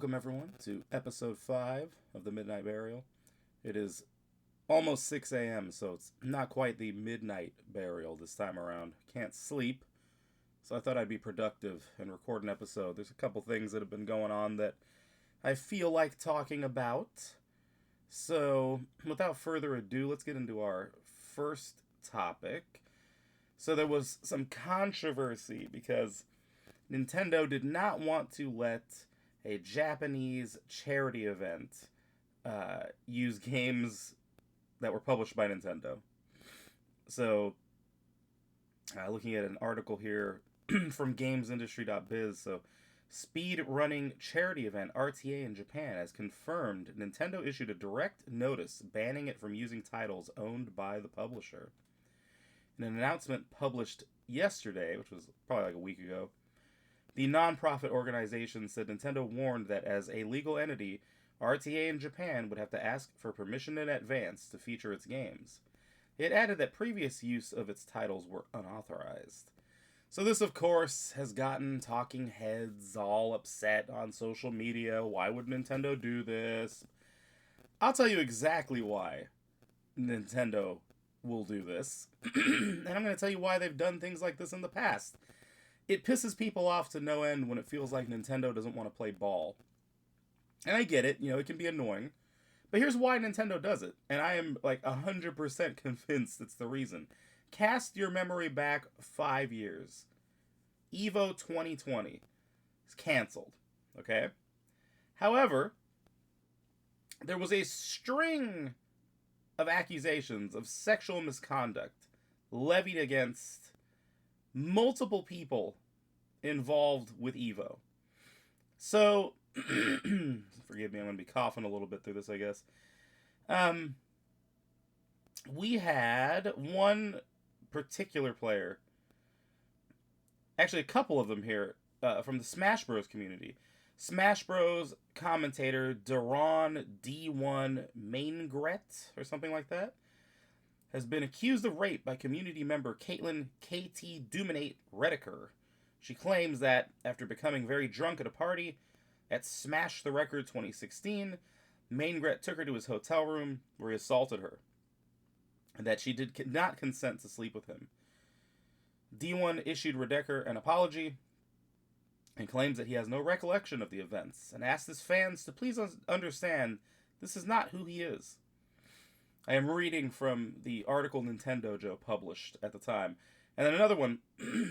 Welcome, everyone, to episode 5 of the Midnight Burial. It is almost 6 a.m., so it's not quite the midnight burial this time around. Can't sleep, so I thought I'd be productive and record an episode. There's a couple things that have been going on that I feel like talking about. So, without further ado, let's get into our first topic. So, there was some controversy because Nintendo did not want to let a Japanese charity event use games that were published by Nintendo. So, looking at an article here from GamesIndustry.biz, so Speed Running Charity Event RTA in Japan has confirmed Nintendo issued a direct notice banning it from using titles owned by the publisher. In an announcement published yesterday, which was probably like a week ago, the non-profit organization said Nintendo warned that as a legal entity, RTA in Japan would have to ask for permission in advance to feature its games. It added that previous use of its titles were unauthorized. So this, of course, has gotten talking heads all upset on social media. Why would Nintendo do this? I'll tell you exactly why Nintendo will do this. And I'm going to tell you why they've done things like this in the past. It pisses people off to no end when it feels like Nintendo doesn't want to play ball. And I get it, it can be annoying. But here's why Nintendo does it. And I am like 100% convinced it's the reason. Cast your memory back 5 years. EVO 2020 is canceled. Okay? However, there was a string of accusations of sexual misconduct levied against multiple people involved with EVO. So, forgive me, I'm going to be coughing a little bit through this, I guess. We had one particular player, actually a couple of them here, from the Smash Bros. Community. Smash Bros. Commentator Duran D1 Maingret, or something like that, has been accused of rape by community member Caitlin KT Duminate Rediker. She claims that after becoming very drunk at a party at Smash the Record 2016, Maingret took her to his hotel room where he assaulted her, and that she did not consent to sleep with him. D1 issued Rediker an apology and claims that he has no recollection of the events and asked his fans to please understand this is not who he is. I am reading from the article Nintendo Joe published at the time. And then another one,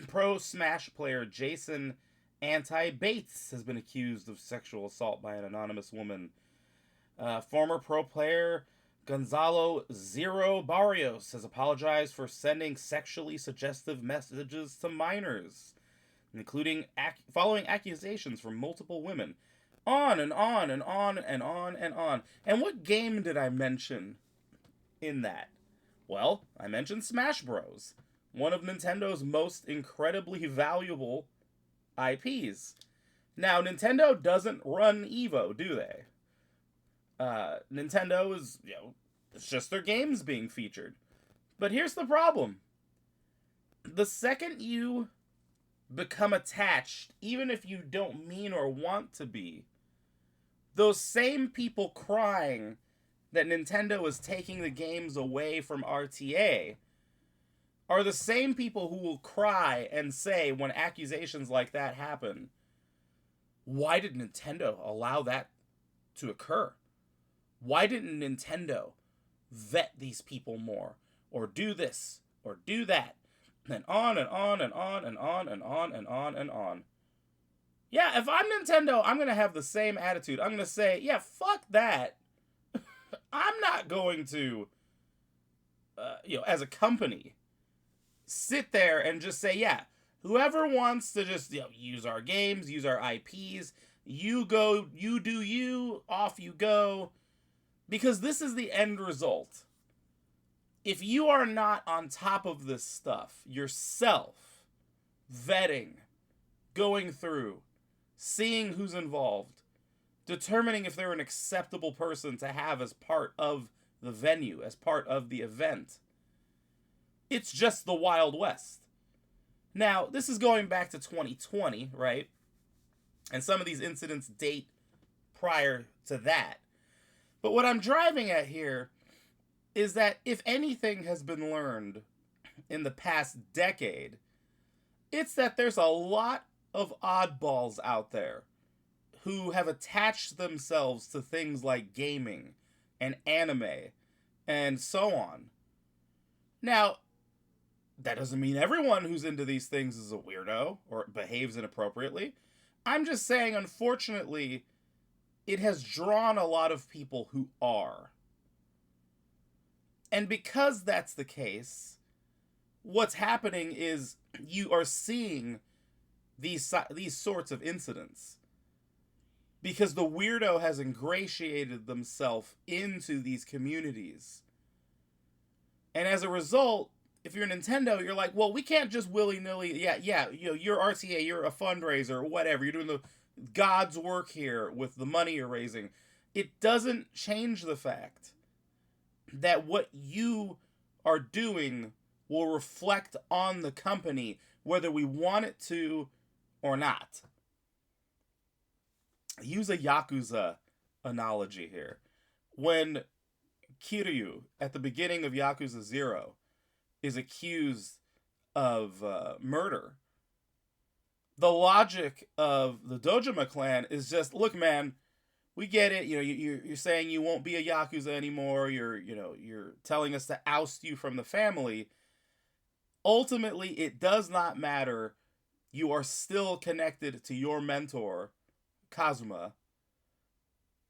pro Smash player Jason Anti-Bates has been accused of sexual assault by an anonymous woman. Former pro player Gonzalo Zero Barrios has apologized for sending sexually suggestive messages to minors, including following accusations from multiple women. On and on and on and on and on. And what game did I mention in that? Well, I mentioned Smash Bros., one of Nintendo's most incredibly valuable IPs. Now, Nintendo doesn't run EVO, do they? Nintendo is, it's just their games being featured. But here's the problem. The second you become attached, even if you don't mean or want to be, those same people crying that Nintendo is taking the games away from RTA are the same people who will cry and say when accusations like that happen, why did Nintendo allow that to occur? Why didn't Nintendo vet these people more? Or do this, or do that? And on and on and on and on and on and on and on. Yeah, if I'm Nintendo, I'm going to have the same attitude. I'm going to say, yeah, fuck that. I'm not going to, as a company, sit there and just say, yeah, whoever wants to just use our games, use our IPs, you go, you do you, off you go. Because this is the end result. If you are not on top of this stuff yourself, vetting, going through, seeing who's involved, determining if they're an acceptable person to have as part of the venue, as part of the event, it's just the Wild West. Now, this is going back to 2020, right? And some of these incidents date prior to that. But what I'm driving at here is that if anything has been learned in the past decade, it's that there's a lot of oddballs out there who have attached themselves to things like gaming and anime and so on. Now, that doesn't mean everyone who's into these things is a weirdo or behaves inappropriately. I'm just saying, unfortunately, it has drawn a lot of people who are. And because that's the case, what's happening is you are seeing these sorts of incidents. Because the weirdo has ingratiated themselves into these communities. And as a result, if you're Nintendo, you're like, well, we can't just willy-nilly, you're RTA, you're a fundraiser, whatever, you're doing the God's work here with the money you're raising. It doesn't change the fact that what you are doing will reflect on the company, whether we want it to or not. Use a Yakuza analogy here. When Kiryu, at the beginning of Yakuza 0, is accused of murder, the logic of the Dojima clan is just, look, man, we get it. You know, you're saying you won't be a Yakuza anymore. You're telling us to oust you from the family. Ultimately, it does not matter. You are still connected to your mentor, Kazuma,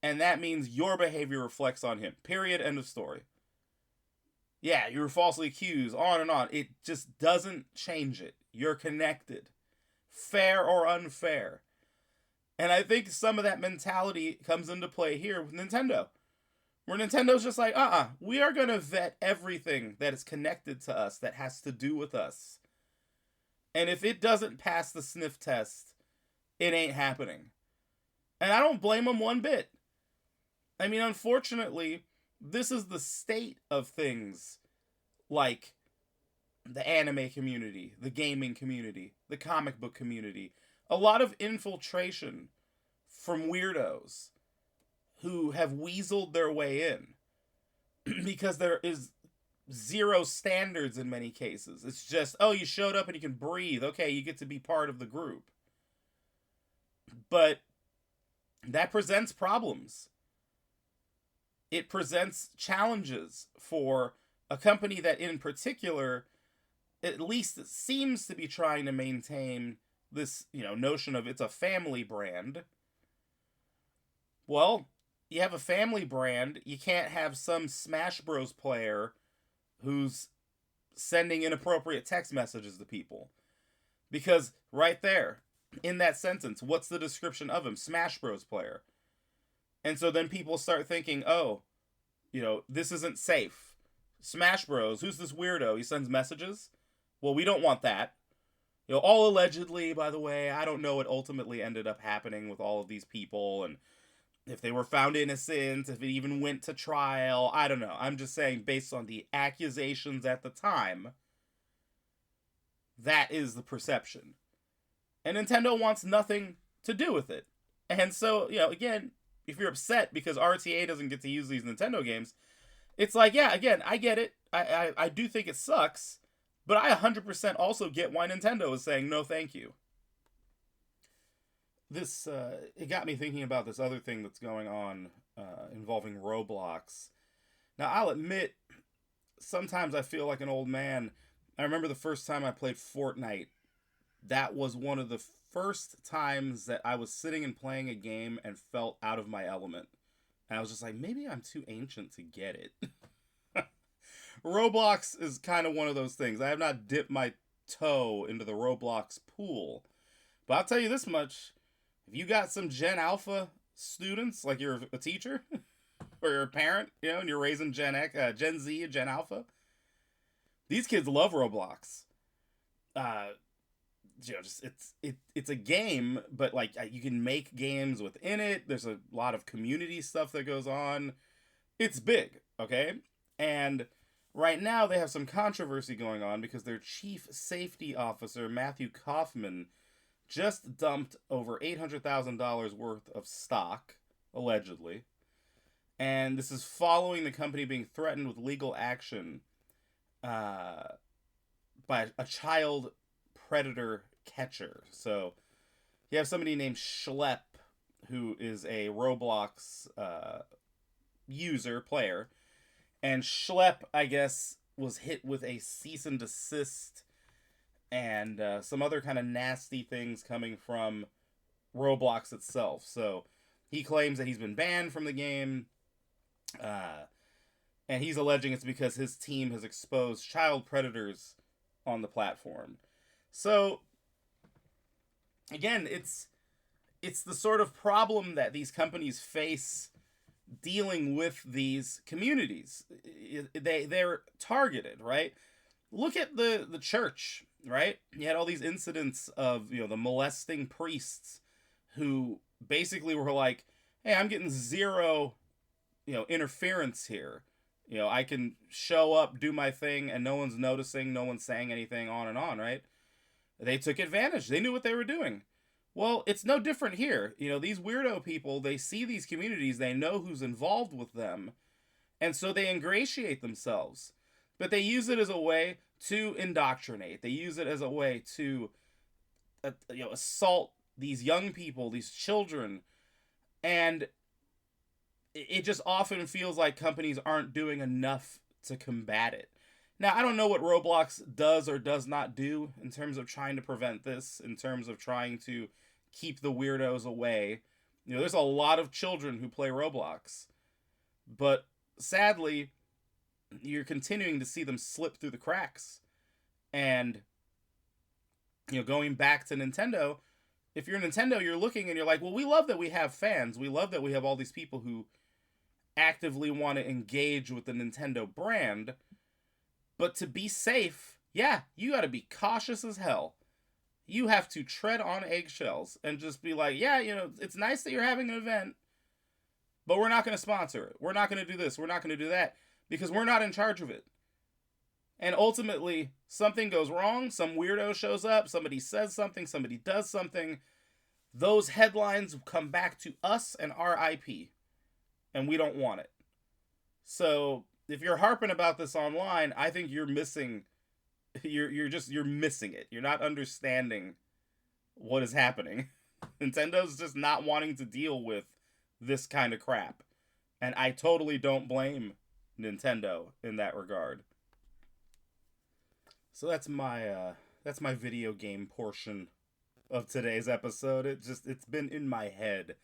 and that means your behavior reflects on him. Period. End of story. Yeah, you were falsely accused, on and on. It just doesn't change it. You're connected. Fair or unfair. And I think some of that mentality comes into play here with Nintendo. Where Nintendo's just like, we are going to vet everything that is connected to us that has to do with us. And if it doesn't pass the sniff test, it ain't happening. And I don't blame them one bit. I mean, unfortunately, this is the state of things like the anime community, the gaming community, the comic book community. A lot of infiltration from weirdos who have weaseled their way in because there is zero standards in many cases. It's just, oh, you showed up and you can breathe. Okay, you get to be part of the group. But that presents problems. It presents challenges for a company that in particular, at least seems to be trying to maintain this, notion of it's a family brand. Well, you have a family brand, you can't have some Smash Bros. Player who's sending inappropriate text messages to people. Because right there, in that sentence, what's the description of him? Smash Bros. Player. And so then people start thinking, oh, this isn't safe. Smash Bros. Who's this weirdo? He sends messages? Well, we don't want that. All allegedly, by the way. I don't know what ultimately ended up happening with all of these people and if they were found innocent, if it even went to trial. I don't know. I'm just saying, based on the accusations at the time, that is the perception. And Nintendo wants nothing to do with it. And so, again, if you're upset because RTA doesn't get to use these Nintendo games, it's like, yeah, again, I get it. I do think it sucks, but I 100% also get why Nintendo is saying no thank you. This, it got me thinking about this other thing that's going on involving Roblox. Now, I'll admit, sometimes I feel like an old man. I remember the first time I played Fortnite. That was one of the first times that I was sitting and playing a game and felt out of my element. And I was just like, maybe I'm too ancient to get it. Roblox is kind of one of those things. I have not dipped my toe into the Roblox pool. But I'll tell you this much. If you got some Gen Alpha students, like you're a teacher, or you're a parent, and you're raising Gen Z, Gen Alpha, these kids love Roblox. It's a game, but like you can make games within it. There's a lot of community stuff that goes on. It's big, okay? And right now they have some controversy going on because their chief safety officer, Matthew Kaufman, just dumped over $800,000 worth of stock allegedly. And this is following the company being threatened with legal action uh, by a child predator catcher. So you have somebody named Schlepp, who is a Roblox player. And Schlepp, I guess, was hit with a cease and desist and some other kind of nasty things coming from Roblox itself. So he claims that he's been banned from the game, uh, and he's alleging it's because his team has exposed child predators on the platform. So again, it's the sort of problem that these companies face dealing with these communities. They're targeted, right? Look at the church, right? You had all these incidents of, the molesting priests who basically were like, "Hey, I'm getting zero, interference here. I can show up, do my thing, and no one's noticing, no one's saying anything, on and on," right? They took advantage. They knew what they were doing. Well, it's no different here. These weirdo people, they see these communities, they know who's involved with them, and so they ingratiate themselves. But they use it as a way to indoctrinate. They use it as a way to assault these young people, these children, and it just often feels like companies aren't doing enough to combat it. Now, I don't know what Roblox does or does not do in terms of trying to prevent this, in terms of trying to keep the weirdos away. There's a lot of children who play Roblox, but sadly, you're continuing to see them slip through the cracks. And, going back to Nintendo, if you're Nintendo, you're looking and you're like, well, we love that we have fans. We love that we have all these people who actively want to engage with the Nintendo brand. But to be safe, yeah, you got to be cautious as hell. You have to tread on eggshells and just be like, yeah, it's nice that you're having an event, but we're not going to sponsor it. We're not going to do this. We're not going to do that because we're not in charge of it. And ultimately, something goes wrong. Some weirdo shows up. Somebody says something. Somebody does something. Those headlines come back to us and our IP, and we don't want it. So if you're harping about this online, I think you're missing. You're missing it. You're not understanding what is happening. Nintendo's just not wanting to deal with this kind of crap, and I totally don't blame Nintendo in that regard. So that's my video game portion of today's episode. It's been in my head.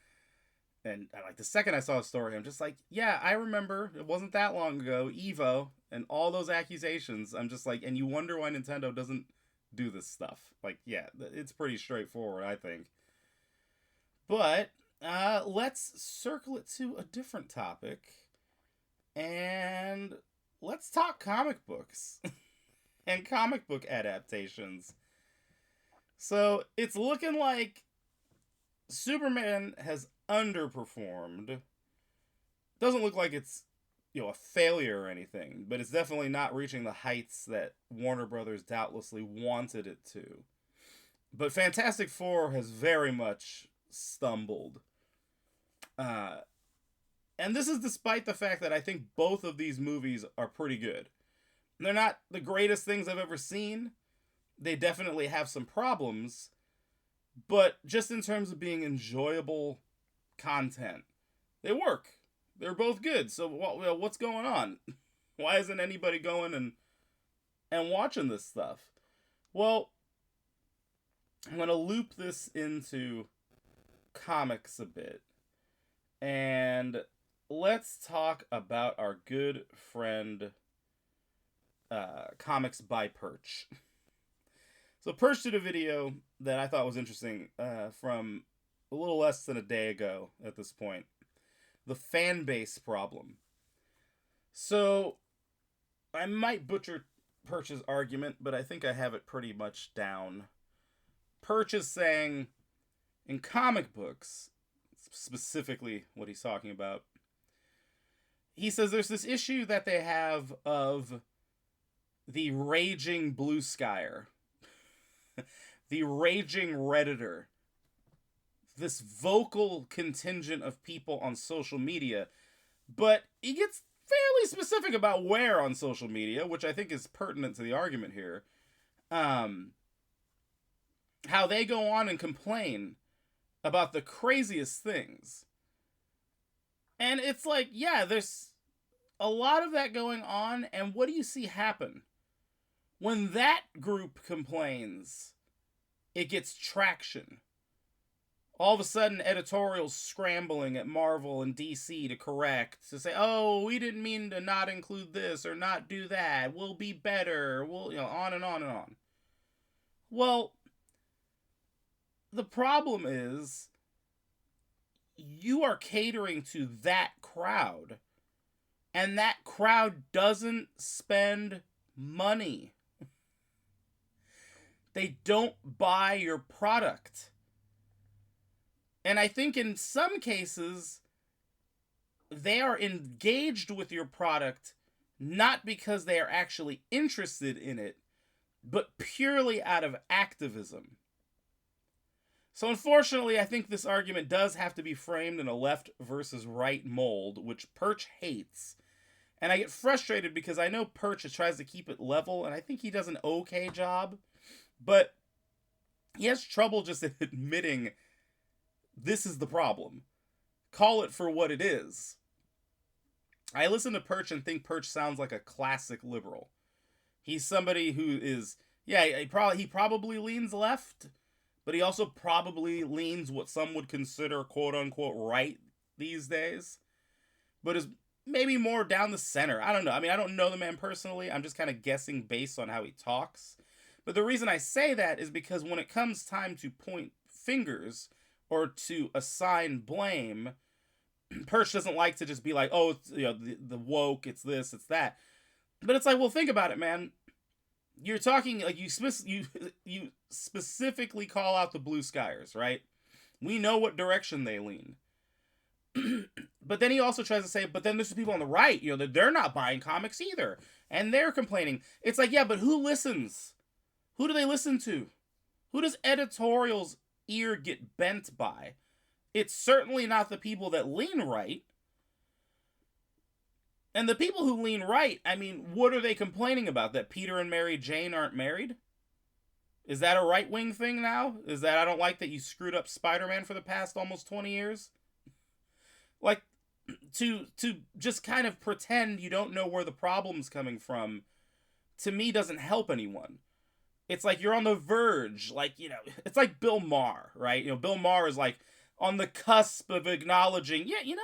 And like the second I saw the story, I'm just like, yeah, I remember. It wasn't that long ago, Evo, and all those accusations. I'm just like, and you wonder why Nintendo doesn't do this stuff. Like, yeah, it's pretty straightforward, I think. But let's circle it to a different topic, and let's talk comic books and comic book adaptations. So it's looking like Superman has underperformed. Doesn't look like it's a failure or anything, but it's definitely not reaching the heights that Warner Brothers doubtlessly wanted it to. But Fantastic Four has very much stumbled. And this is despite the fact that I think both of these movies are pretty good. They're not the greatest things I've ever seen. They definitely have some problems, but just in terms of being enjoyable content, they work. They're both good. So what's going on? Why isn't anybody going and watching this stuff? Well, I'm going to loop this into comics a bit. And let's talk about our good friend Comics by Perch. So Perch did a video that I thought was interesting from a little less than a day ago at this point. The fan base problem. So I might butcher Perch's argument, but I think I have it pretty much down. Perch is saying in comic books, specifically what he's talking about, he says there's this issue that they have of the raging blue skyer. The raging Redditor this vocal contingent of people on social media, but he gets fairly specific about where on social media, which I think is pertinent to the argument here. How they go on and complain about the craziest things. And it's like, yeah, there's a lot of that going on, and what do you see happen? When that group complains, it gets traction. All of a sudden, editorials scrambling at Marvel and DC to correct, to say, oh, we didn't mean to not include this or not do that. We'll be better. We'll, on and on and on. Well, the problem is you are catering to that crowd, and that crowd doesn't spend money. They don't buy your product. And I think in some cases, they are engaged with your product not because they are actually interested in it, but purely out of activism. So unfortunately, I think this argument does have to be framed in a left versus right mold, which Perch hates. And I get frustrated because I know Perch tries to keep it level, and I think he does an okay job. But he has trouble just admitting this is the problem. Call it for what it is. I listen to Perch and think Perch sounds like a classic liberal. He's somebody who is, he probably leans left, but he also probably leans what some would consider quote-unquote right these days, but is maybe more down the center. I don't know. I mean, I don't know the man personally. I'm just kind of guessing based on how he talks. But the reason I say that is because when it comes time to point fingers or to assign blame, Perch doesn't like to just be like, oh, it's, the woke, it's this, it's that. But it's like, well, think about it, man. You're talking, like, you specifically call out the Blue Skyers, right? We know what direction they lean. But then he also tries to say, but then there's the people on the right, they're not buying comics either. And they're complaining. It's like, yeah, but who listens? Who do they listen to? Who does editorial's ear get bent by? It's certainly not the people that lean right. And the people who lean right, I mean, what are they complaining about? That Peter and Mary Jane aren't married? Is that a right-wing thing now? Is that I don't like that you screwed up Spider-Man for the past almost 20 years? Like, to just kind of pretend you don't know where the problem's coming from, to me, doesn't help anyone. It's like you're on the verge, it's like Bill Maher, right? Bill Maher is like on the cusp of acknowledging, maybe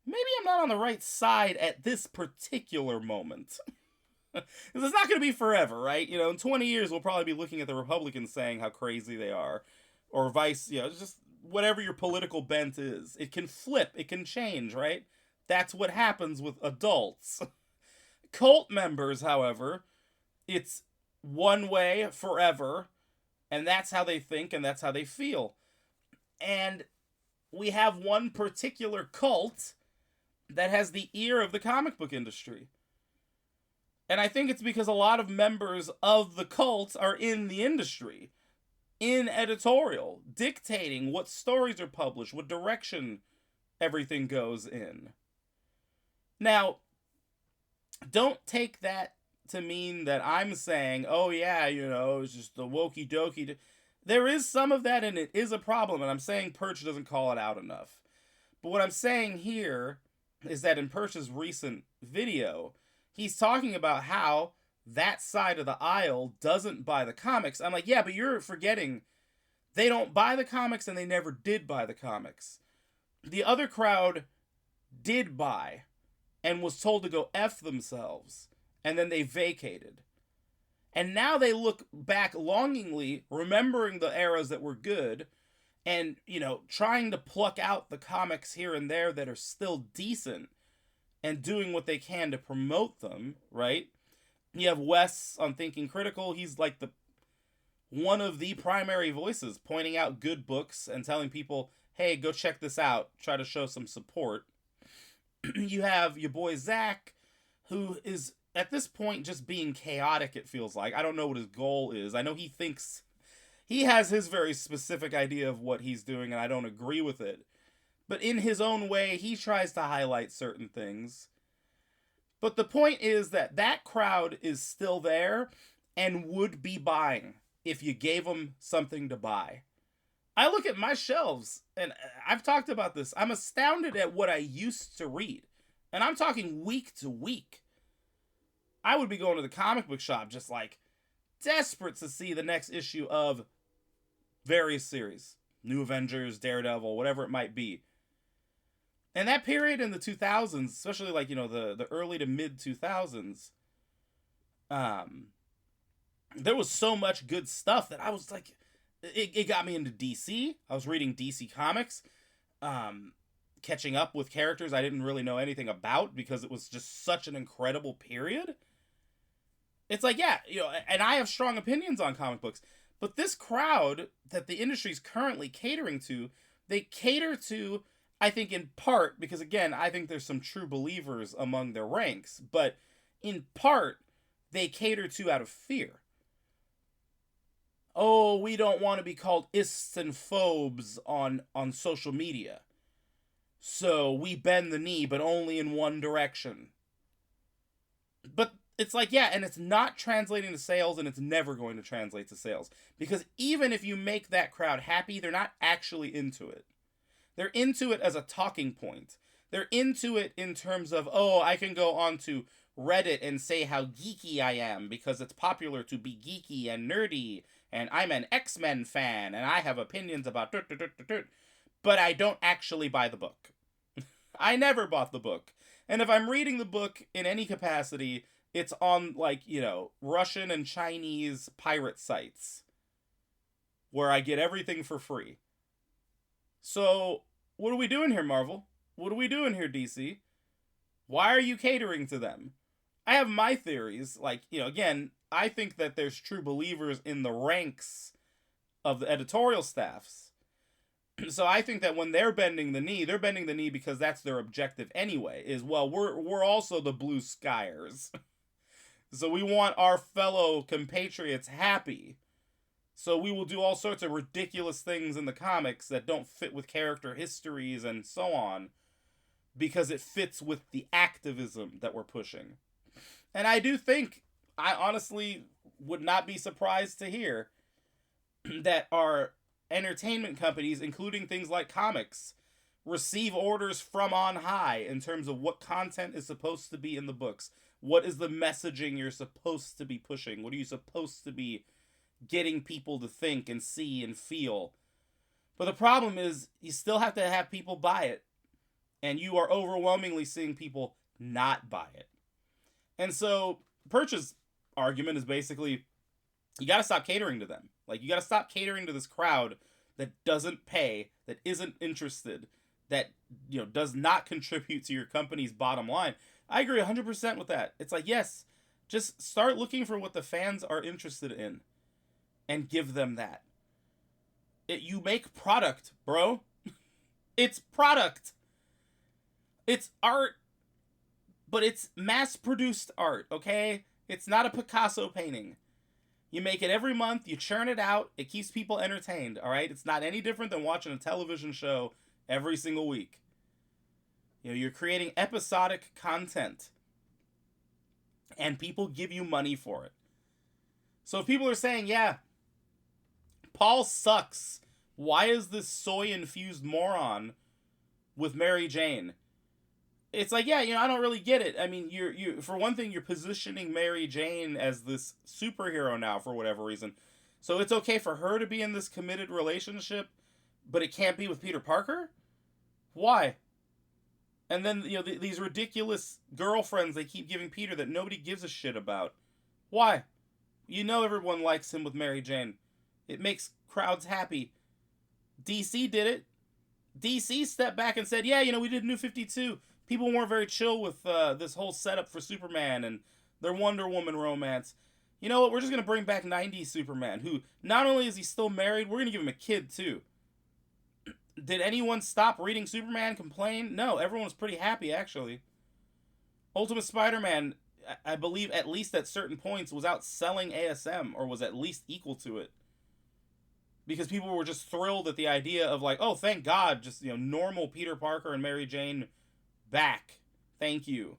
I'm not on the right side at this particular moment. Because it's not going to be forever, right? In 20 years, we'll probably be looking at the Republicans saying how crazy they are. Or vice, it's just whatever your political bent is. It can flip, it can change, right? That's what happens with adults. Cult members, however, it's one way forever, and that's how they think and that's how they feel. And we have one particular cult that has the ear of the comic book industry. And I think it's because a lot of members of the cult are in the industry, in editorial, dictating what stories are published, what direction everything goes in. Now, don't take that to mean that I'm saying, oh yeah, it's just the wokey dokey. There is some of that, and it is a problem, and I'm saying Perch doesn't call it out enough. But what I'm saying here is that in Perch's recent video, he's talking about how that side of the aisle doesn't buy the comics. I'm like, yeah, but you're forgetting they don't buy the comics, and they never did buy the comics. The other crowd did buy and was told to go F themselves. And then they vacated. And now they look back longingly, remembering the eras that were good, and, trying to pluck out the comics here and there that are still decent, and doing what they can to promote them, right? You have Wes on Thinking Critical. He's like one of the primary voices, pointing out good books and telling people, hey, go check this out. Try to show some support. You have your boy Zach, who is at this point just being chaotic, it feels like. I don't know what his goal is. I know he thinks he has his very specific idea of what he's doing, and I don't agree with it. But in his own way, he tries to highlight certain things. But the point is that that crowd is still there and would be buying if you gave them something to buy. I look at my shelves, and I've talked about this. I'm astounded at what I used to read. And I'm talking week to week. I would be going to the comic book shop just like desperate to see the next issue of various series. New Avengers, Daredevil, whatever it might be. And that period in the 2000s, especially like, the early to mid 2000s, there was so much good stuff that I was like, it got me into DC. I was reading DC Comics, catching up with characters I didn't really know anything about because it was just such an incredible period. It's like, yeah, and I have strong opinions on comic books, but this crowd that the industry's currently catering to, they cater to, I think in part, because again, I think there's some true believers among their ranks, but in part, they cater to out of fear. Oh, we don't want to be called ists and phobes on social media. So we bend the knee, but only in one direction. But it's like, yeah, and it's not translating to sales, and it's never going to translate to sales. Because even if you make that crowd happy, they're not actually into it. They're into it as a talking point. They're into it in terms of, oh, I can go on to Reddit and say how geeky I am because it's popular to be geeky and nerdy, and I'm an X-Men fan, and I have opinions about but I don't actually buy the book. I never bought the book. And if I'm reading the book in any capacity, it's on, like, Russian and Chinese pirate sites where I get everything for free. So, what are we doing here, Marvel? What are we doing here, DC? Why are you catering to them? I have my theories. Like, again, I think that there's true believers in the ranks of the editorial staffs. So I think that when they're bending the knee because that's their objective anyway, is, well, we're also the blue skiers. So we want our fellow compatriots happy. So we will do all sorts of ridiculous things in the comics that don't fit with character histories and so on, because it fits with the activism that we're pushing. And I do think, I honestly would not be surprised to hear that our entertainment companies, including things like comics, receive orders from on high in terms of what content is supposed to be in the books. What is the messaging you're supposed to be pushing? What are you supposed to be getting people to think and see and feel? But the problem is, you still have to have people buy it. And you are overwhelmingly seeing people not buy it. And so, Perch's argument is basically, you gotta stop catering to them. Like, you gotta stop catering to this crowd that doesn't pay, that isn't interested, that, does not contribute to your company's bottom line. I agree 100% with that. It's like, yes, just start looking for what the fans are interested in and give them that. You make product, bro. It's product. It's art, but it's mass-produced art, okay? It's not a Picasso painting. You make it every month, you churn it out, it keeps people entertained, all right? It's not any different than watching a television show every single week. You're creating episodic content, and people give you money for it. So if people are saying, yeah, Paul sucks, why is this soy-infused moron with Mary Jane? It's like, yeah, I don't really get it. I mean, you for one thing, you're positioning Mary Jane as this superhero now for whatever reason. So it's okay for her to be in this committed relationship, but it can't be with Peter Parker? Why? And then, these ridiculous girlfriends they keep giving Peter that nobody gives a shit about. Why? Everyone likes him with Mary Jane. It makes crowds happy. DC did it. DC stepped back and said, yeah, we did New 52. People weren't very chill with this whole setup for Superman and their Wonder Woman romance. You know what? We're just going to bring back 90s Superman, who not only is he still married, we're going to give him a kid, too. Did anyone stop reading Superman, complain? No, everyone was pretty happy, actually. Ultimate Spider-Man, I believe, at least at certain points, was outselling ASM, or was at least equal to it. because people were just thrilled at the idea of like, oh, thank God, just, normal Peter Parker and Mary Jane back. Thank you.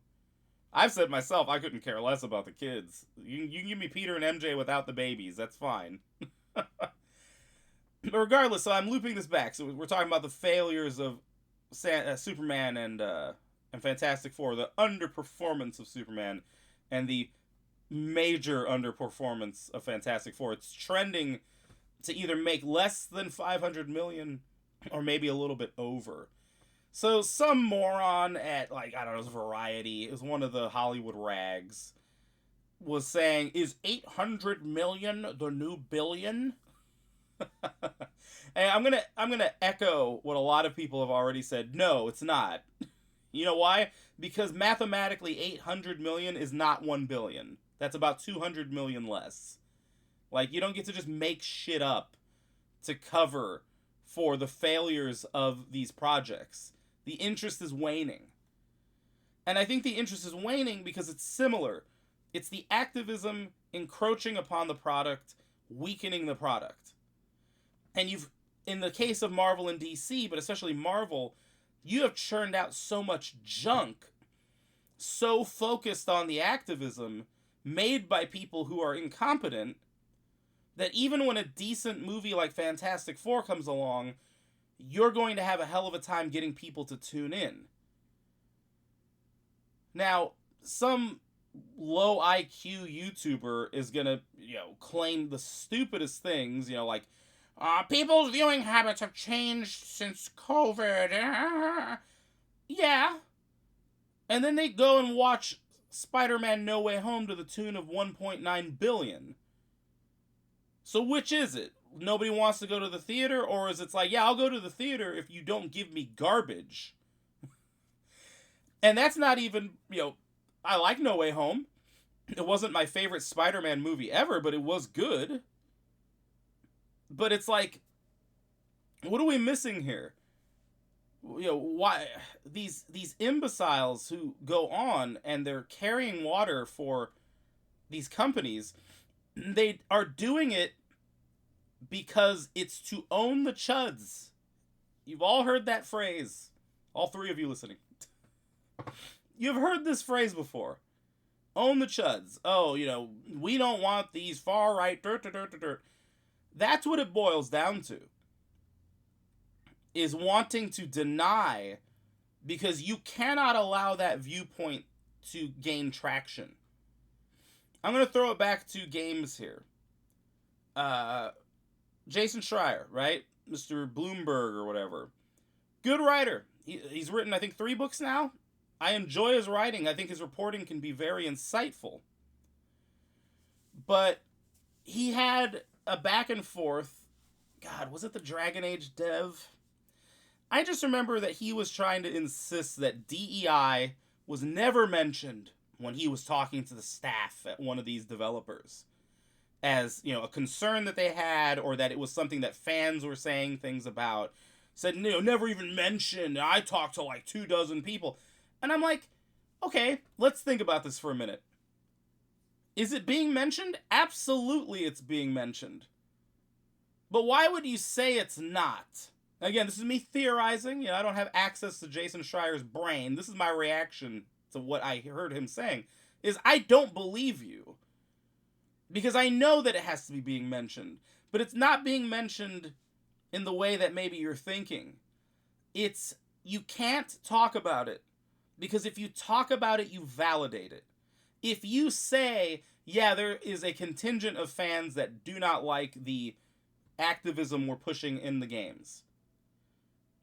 I've said myself, I couldn't care less about the kids. You can give me Peter and MJ without the babies. That's fine. But regardless, so I'm looping this back. So we're talking about the failures of Superman and Fantastic Four, the underperformance of Superman, and the major underperformance of Fantastic Four. It's trending to either make less than 500 million or maybe a little bit over. So some moron at, like, I don't know, Variety, it was one of the Hollywood rags, was saying, is 800 million the new billion? And I'm gonna echo what a lot of people have already said. No, it's not. You know why? Because mathematically 800 million is not 1 billion. That's about 200 million less. Like, you don't get to just make shit up to cover for the failures of these projects. The interest is waning. And I think the interest is waning because it's similar. It's the activism encroaching upon the product, weakening the product. And in the case of Marvel and DC, but especially Marvel, you have churned out so much junk, so focused on the activism made by people who are incompetent, that even when a decent movie like Fantastic Four comes along, you're going to have a hell of a time getting people to tune in. Now, some low IQ YouTuber is going to, claim the stupidest things, like, people's viewing habits have changed since COVID. Yeah. And then they go and watch Spider-Man No Way Home to the tune of 1.9 billion. So which is it? Nobody wants to go to the theater, or is it like, yeah, I'll go to the theater if you don't give me garbage? And that's not even, I like No Way Home. It wasn't my favorite Spider-Man movie ever, but it was good. But it's like, what are we missing here? Why these imbeciles who go on and they're carrying water for these companies, they are doing it because it's to own the chuds. You've all heard that phrase. All three of you listening. You've heard this phrase before. Own the chuds. Oh, we don't want these far right dirt. That's what it boils down to. Is wanting to deny, because you cannot allow that viewpoint to gain traction. I'm going to throw it back to games here. Jason Schreier, right? Mr. Bloomberg or whatever. Good writer. He's written, I think, 3 books now. I enjoy his writing. I think his reporting can be very insightful. But he had a back and forth. God, was it the Dragon Age dev? I just remember that he was trying to insist that DEI was never mentioned when he was talking to the staff at one of these developers. As, a concern that they had, or that it was something that fans were saying things about. Said, never even mentioned. I talked to like 24 people. And I'm like, okay, let's think about this for a minute. Is it being mentioned? Absolutely it's being mentioned. But why would you say it's not? Again, this is me theorizing. I don't have access to Jason Schreier's brain. This is my reaction to what I heard him saying. Is I don't believe you. Because I know that it has to be being mentioned. But it's not being mentioned in the way that maybe you're thinking. You can't talk about it. Because if you talk about it, you validate it. If you say, yeah, there is a contingent of fans that do not like the activism we're pushing in the games.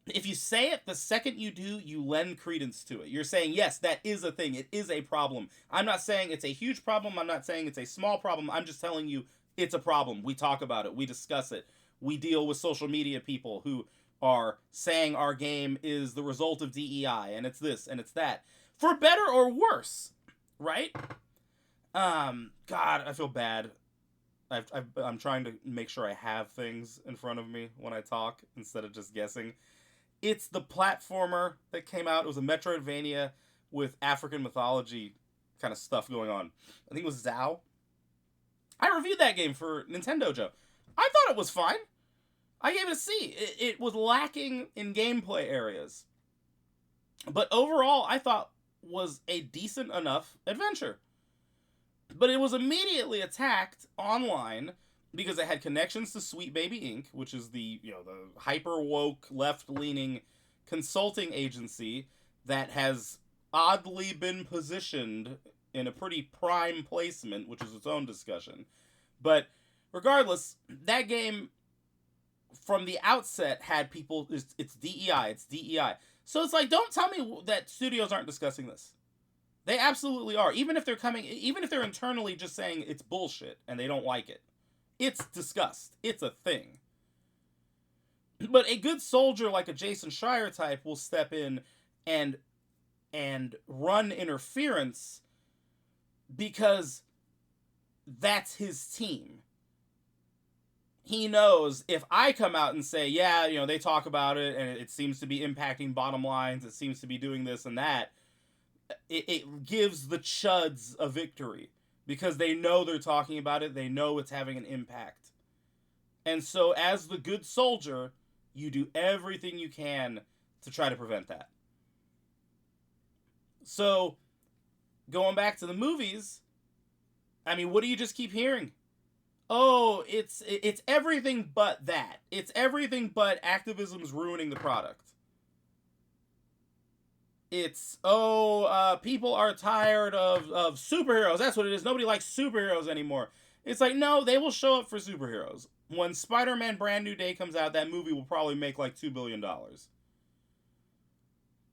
If you say it, the second you do, you lend credence to it. You're saying, yes, that is a thing. It is a problem. I'm not saying it's a huge problem. I'm not saying it's a small problem. I'm just telling you it's a problem. We talk about it. We discuss it. We deal with social media people who are saying our game is the result of DEI, and it's this, and it's that. For better or worse, right? God, I feel bad. I'm trying to make sure I have things in front of me when I talk instead of just guessing. It's the platformer that came out. It was a Metroidvania with African mythology kind of stuff going on. I think it was Zao. I reviewed that game for Nintendo Joe. I thought it was fine. I gave it a C. It was lacking in gameplay areas. But overall, I thought was a decent enough adventure. But it was immediately attacked online because it had connections to Sweet Baby Inc., which is the hyper woke, left leaning consulting agency that has oddly been positioned in a pretty prime placement, which is its own discussion. But regardless, that game from the outset had people. It's DEI. It's DEI. So it's like, don't tell me that studios aren't discussing this. They absolutely are. Even if they're internally just saying it's bullshit and they don't like it. It's discussed. It's a thing. But a good soldier like a Jason Schreier type will step in and run interference because that's his team. He knows if I come out and say, yeah, they talk about it and it seems to be impacting bottom lines, it seems to be doing this and that, it gives the chuds a victory because they know they're talking about it, they know it's having an impact. And so as the good soldier, you do everything you can to try to prevent that. So, going back to the movies, I mean, what do you just keep hearing? Oh, it's everything but that. It's everything but activism's ruining the product. It's, people are tired of superheroes. That's what it is. Nobody likes superheroes anymore. It's like, no, they will show up for superheroes. When Spider-Man Brand New Day comes out, that movie will probably make like $2 billion.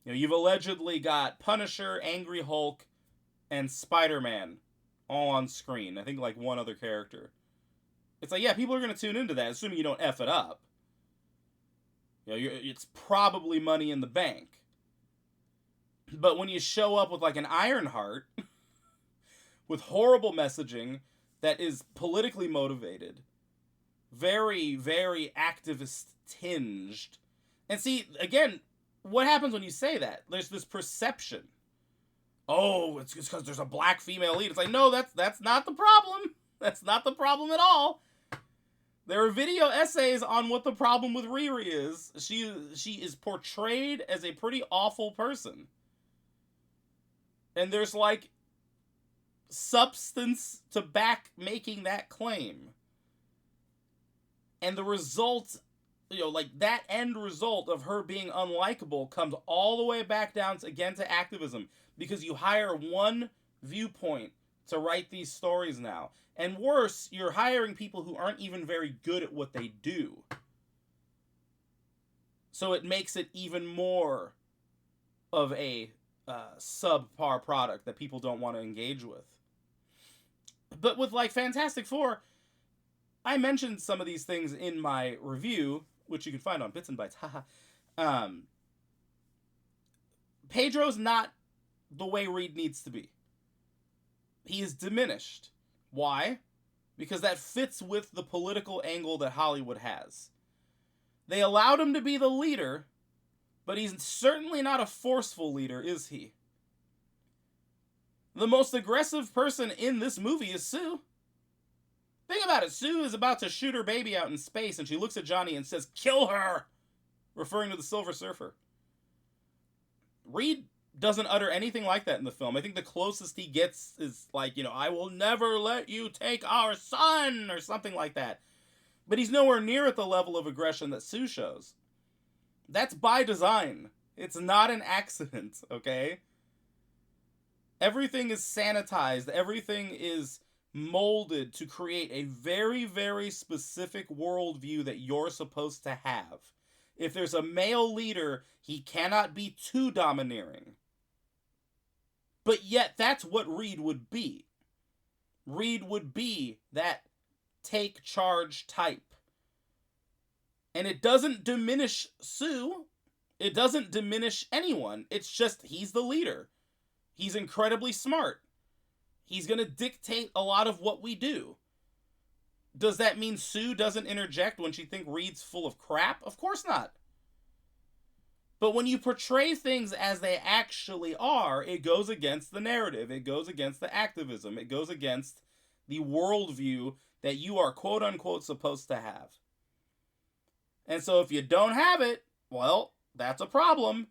You've allegedly got Punisher, Angry Hulk, and Spider-Man all on screen. I think like one other character. It's like, yeah, people are going to tune into that, assuming you don't F it up. It's probably money in the bank. But when you show up with like an Ironheart, with horrible messaging that is politically motivated, very, very activist tinged. And see, again, what happens when you say that? There's this perception. Oh, it's because there's a black female lead. It's like, no, that's not the problem. That's not the problem at all. There are video essays on what the problem with Riri is. She is portrayed as a pretty awful person. And there's like substance to back making that claim. And the result, like that end result of her being unlikable comes all the way back down to activism. Because you hire one viewpoint to write these stories now. And worse, you're hiring people who aren't even very good at what they do. So it makes it even more of a subpar product that people don't want to engage with. But with like Fantastic Four, I mentioned some of these things in my review, which you can find on Bits and Bytes. Pedro's not the way Reed needs to be. He is diminished. Why? Because that fits with the political angle that Hollywood has. They allowed him to be the leader, but he's certainly not a forceful leader, is he? The most aggressive person in this movie is Sue. Think about it. Sue is about to shoot her baby out in space, and she looks at Johnny and says, "Kill her!" referring to the Silver Surfer. Reed doesn't utter anything like that in the film. I think the closest he gets is like, I will never let you take our son, or something like that. But he's nowhere near at the level of aggression that Sue shows. That's by design. It's not an accident, okay? Everything is sanitized. Everything is molded to create a very, very specific worldview that you're supposed to have. If there's a male leader, he cannot be too domineering. But yet, that's what Reed would be. Reed would be that take charge type. And it doesn't diminish Sue. It doesn't diminish anyone. It's just he's the leader. He's incredibly smart. He's going to dictate a lot of what we do. Does that mean Sue doesn't interject when she thinks Reed's full of crap? Of course not. But when you portray things as they actually are, it goes against the narrative. It goes against the activism. It goes against the worldview that you are quote-unquote supposed to have. And so if you don't have it, well, that's a problem.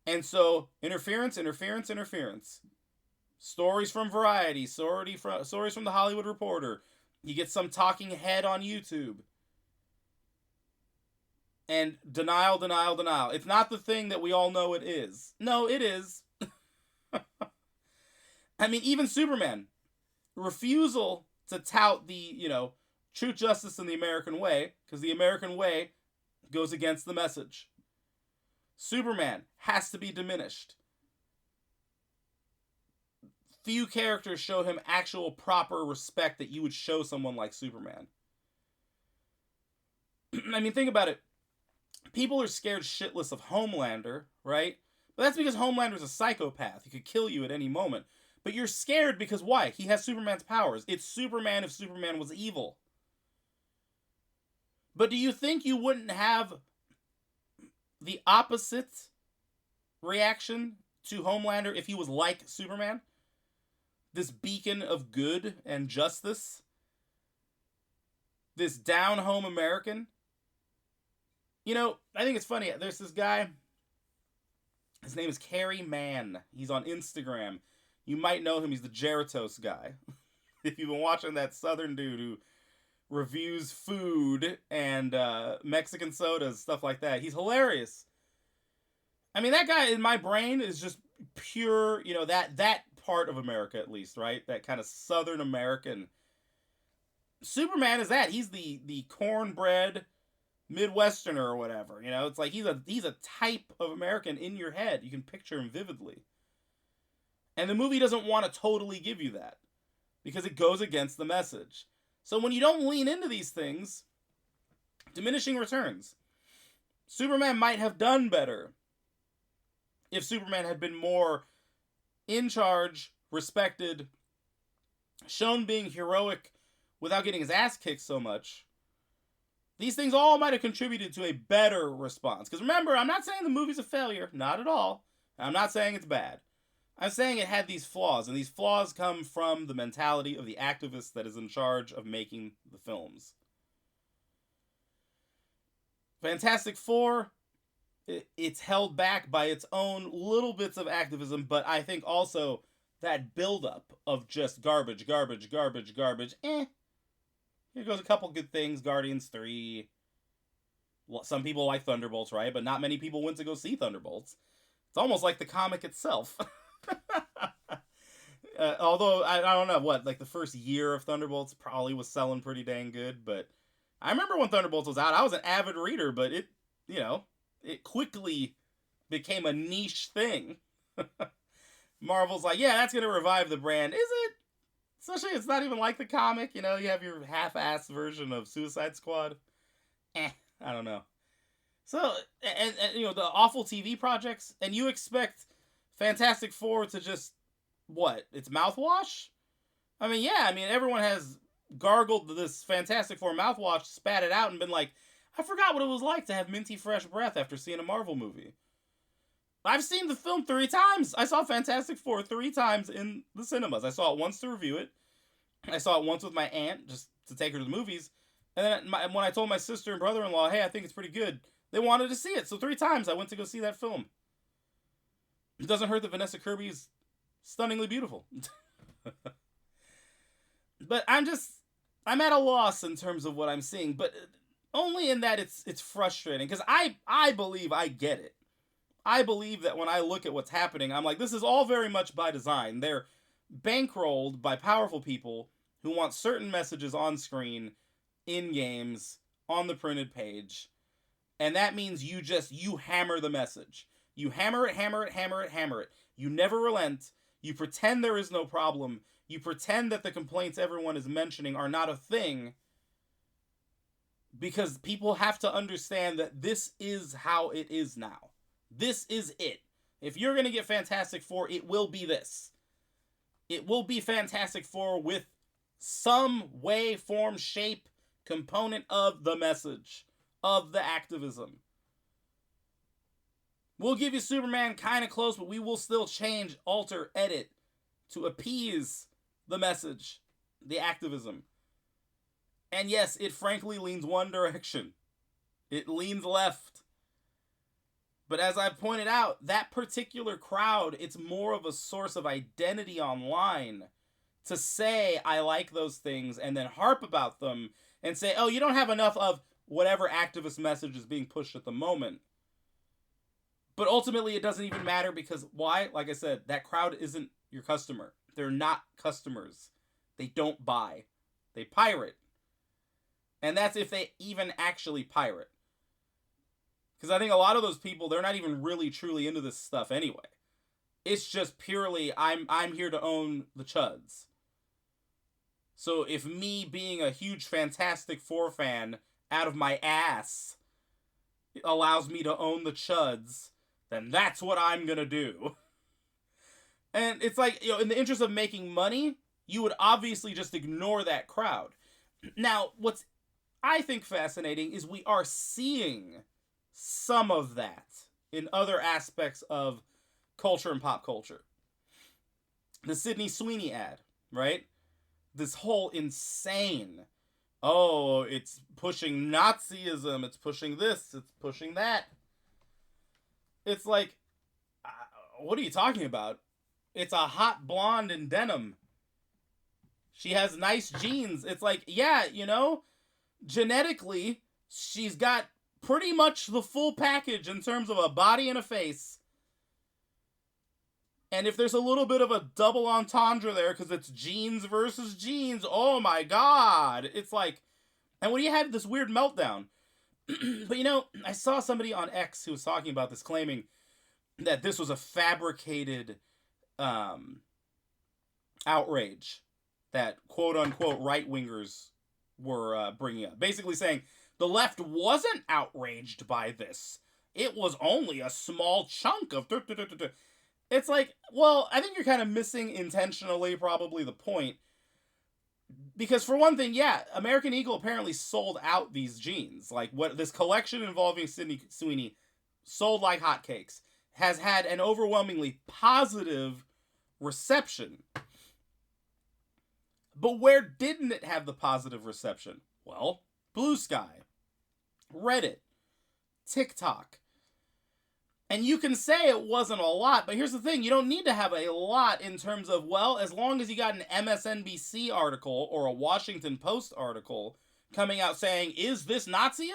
And so interference, interference, interference. Stories from Variety, stories from the Hollywood Reporter. You get some talking head on YouTube. And denial, denial, denial. It's not the thing that we all know it is. No, it is. I mean, even Superman. Refusal to tout the, truth, justice, and the American way, because the American way goes against the message. Superman has to be diminished. Few characters show him actual proper respect that you would show someone like Superman. I mean, think about it. People are scared shitless of Homelander, right? But that's because Homelander's a psychopath. He could kill you at any moment. But you're scared because why? He has Superman's powers. It's Superman if Superman was evil. But do you think you wouldn't have the opposite reaction to Homelander if he was like Superman? This beacon of good and justice? This down-home American? I think it's funny. There's this guy. His name is Carrie Mann. He's on Instagram. You might know him. He's the Geratos guy. If you've been watching that Southern dude who reviews food and Mexican sodas, stuff like that. He's hilarious. I mean, that guy in my brain is just pure, that part of America at least, right? That kind of Southern American. Superman is that. He's the cornbread Midwesterner or whatever. It's like he's a type of American in your head. You can picture him vividly. And the movie doesn't want to totally give you that because it goes against the message. So when you don't lean into these things, diminishing returns. Superman might have done better if Superman had been more in charge, respected, shown being heroic without getting his ass kicked so much. These things all might have contributed to a better response. Because remember, I'm not saying the movie's a failure. Not at all. I'm not saying it's bad. I'm saying it had these flaws, and these flaws come from the mentality of the activist that is in charge of making the films. Fantastic Four, it's held back by its own little bits of activism, but I think also that buildup of just garbage. Here goes a couple good things. Guardians 3. Well, some people like Thunderbolts, right? But not many people went to go see Thunderbolts. It's almost like the comic itself. Although, I don't know, the first year of Thunderbolts probably was selling pretty dang good, but I remember when Thunderbolts was out, I was an avid reader, but it quickly became a niche thing. Marvel's like, yeah, that's going to revive the brand. Is it? Especially, it's not even like the comic, you have your half-assed version of Suicide Squad. I don't know. So, and the awful TV projects, and you expect Fantastic Four to just, it's mouthwash? I mean, everyone has gargled this Fantastic Four mouthwash, spat it out, and been like, I forgot what it was like to have minty fresh breath after seeing a Marvel movie. I've seen the film 3 times. I saw Fantastic Four 3 times in the cinemas. I saw it once to review it. I saw it once with my aunt, just to take her to the movies. And then when I told my sister and brother-in-law, hey, I think it's pretty good, they wanted to see it. So 3 times I went to go see that film. It doesn't hurt that Vanessa Kirby is stunningly beautiful. But I'm at a loss in terms of what I'm seeing, but only in that it's frustrating, because I believe I get it. I believe that when I look at what's happening, I'm like, this is all very much by design. They're bankrolled by powerful people who want certain messages on screen, in games, on the printed page. And that means you hammer the message. You hammer it. You never relent. You pretend there is no problem. You pretend that the complaints everyone is mentioning are not a thing. Because people have to understand that this is how it is now. This is it. If you're going to get Fantastic Four, it will be this. It will be Fantastic Four with some way, form, shape, component of the message, of the activism. We'll give you Superman kind of close, but we will still change, alter, edit to appease the message, the activism. And yes, it frankly leans one direction. It leans left. But as I pointed out, that particular crowd, it's more of a source of identity online to say I like those things and then harp about them and say, oh, you don't have enough of whatever activist message is being pushed at the moment. But ultimately, it doesn't even matter because why? Like I said, that crowd isn't your customer. They're not customers. They don't buy. They pirate. And that's if they even actually pirate. Because I think a lot of those people, they're not even really truly into this stuff anyway. It's just purely, I'm here to own the chuds. So if me being a huge Fantastic Four fan out of my ass allows me to own the chuds, then that's what I'm gonna do. And it's like, in the interest of making money, you would obviously just ignore that crowd. Now, what's I think fascinating is we are seeing some of that in other aspects of culture and pop culture. The Sydney Sweeney ad, right? This whole insane, oh, it's pushing Nazism, it's pushing this, it's pushing that. It's like, what are you talking about? It's a hot blonde in denim. She has nice jeans. It's like, yeah, genetically, she's got pretty much the full package in terms of a body and a face. And if there's a little bit of a double entendre there, because it's jeans versus jeans, oh my god. It's like, and when you had this weird meltdown, but I saw somebody on X who was talking about this, claiming that this was a fabricated outrage that quote-unquote right-wingers were bringing up. Basically saying, the left wasn't outraged by this. It was only a small chunk of... It's like, well, I think you're kind of missing intentionally probably the point. Because for one thing, yeah, American Eagle apparently sold out these jeans. Like, what this collection involving Sydney Sweeney sold like hotcakes. Has had an overwhelmingly positive reception. But where didn't it have the positive reception? Well, Blue Sky, Reddit, TikTok. And you can say it wasn't a lot, but here's the thing. You don't need to have a lot in terms of, well, as long as you got an MSNBC article or a Washington Post article coming out saying, is this Nazism?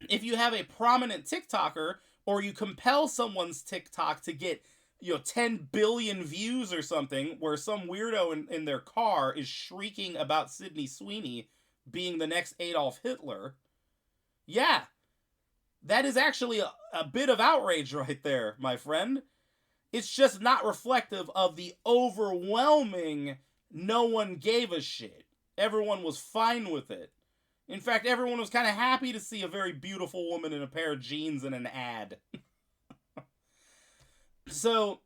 If you have a prominent TikToker, or you compel someone's TikTok to get, 10 billion views or something, where some weirdo in their car is shrieking about Sydney Sweeney being the next Adolf Hitler, yeah, that is actually a bit of outrage right there, my friend. It's just not reflective of the overwhelming no one gave a shit. Everyone was fine with it. In fact, everyone was kind of happy to see a very beautiful woman in a pair of jeans in an ad. So,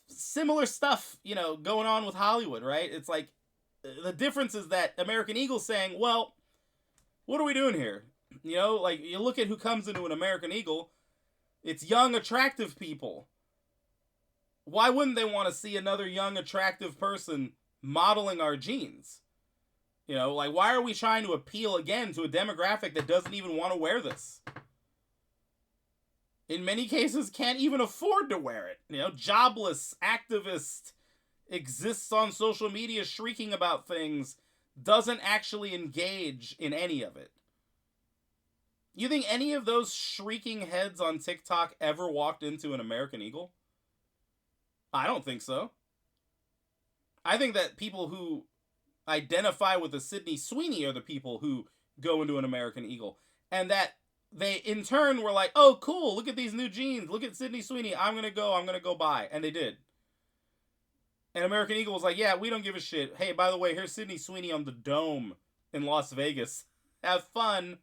similar stuff, going on with Hollywood, right? It's like, the difference is that American Eagle's saying, well, what are we doing here? Like, you look at who comes into an American Eagle, it's young, attractive people. Why wouldn't they want to see another young, attractive person modeling our jeans? Like, why are we trying to appeal again to a demographic that doesn't even want to wear this? In many cases, can't even afford to wear it. Jobless, activist, exists on social media shrieking about things, doesn't actually engage in any of it. You think any of those shrieking heads on TikTok ever walked into an American Eagle? I don't think so. I think that people who identify with the Sydney Sweeney are the people who go into an American Eagle. And that they, in turn, were like, oh, cool, look at these new jeans. Look at Sydney Sweeney. I'm going to go buy. And they did. And American Eagle was like, yeah, we don't give a shit. Hey, by the way, here's Sydney Sweeney on the Dome in Las Vegas. Have fun.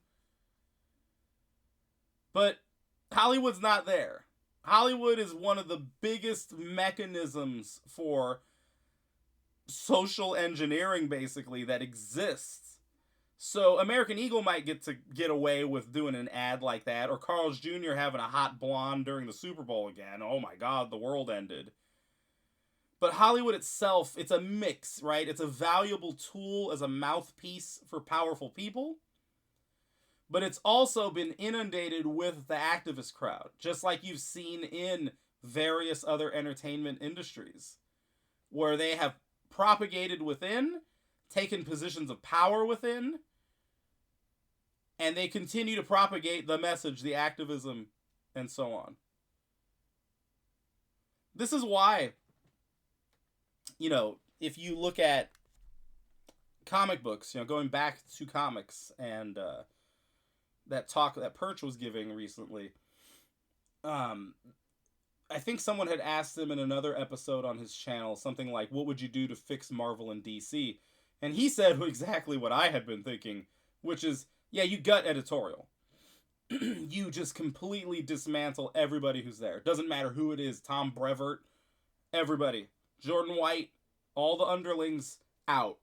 But Hollywood's not there. Hollywood is one of the biggest mechanisms for social engineering, basically, that exists. So American Eagle might get away with doing an ad like that, or Carl's Jr. having a hot blonde during the Super Bowl again. Oh my god, the world ended. But Hollywood itself, it's a mix, right? It's a valuable tool as a mouthpiece for powerful people. But it's also been inundated with the activist crowd, just like you've seen in various other entertainment industries, where they have propagated within, taken positions of power within, and they continue to propagate the message, the activism, and so on. This is why, if you look at comic books, going back to comics and that talk that Perch was giving recently, I think someone had asked him in another episode on his channel something like, what would you do to fix Marvel and DC? And he said exactly what I had been thinking, which is, yeah, you gut editorial. You just completely dismantle everybody who's there. Doesn't matter who it is. Tom Brevoort, everybody. Jordan White, all the underlings, out.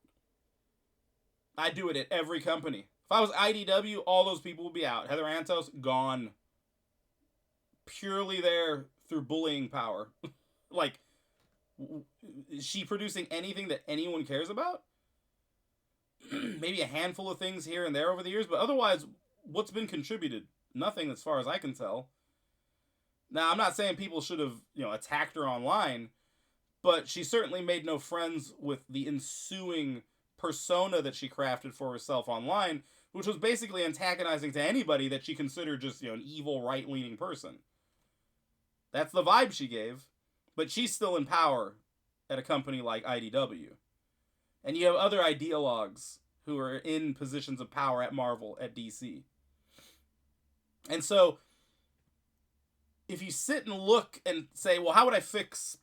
I do it at every company. If I was IDW, all those people would be out. Heather Antos, gone. Purely there through bullying power. Like, is she producing anything that anyone cares about? Maybe a handful of things here and there over the years, but otherwise, what's been contributed? Nothing as far as I can tell. Now, I'm not saying people should have, attacked her online, but she certainly made no friends with the ensuing persona that she crafted for herself online, which was basically antagonizing to anybody that she considered just, an evil right-leaning person. That's the vibe she gave, but she's still in power at a company like IDW. And you have other ideologues who are in positions of power at Marvel, at DC. And so, if you sit and look and say, well, how would I fix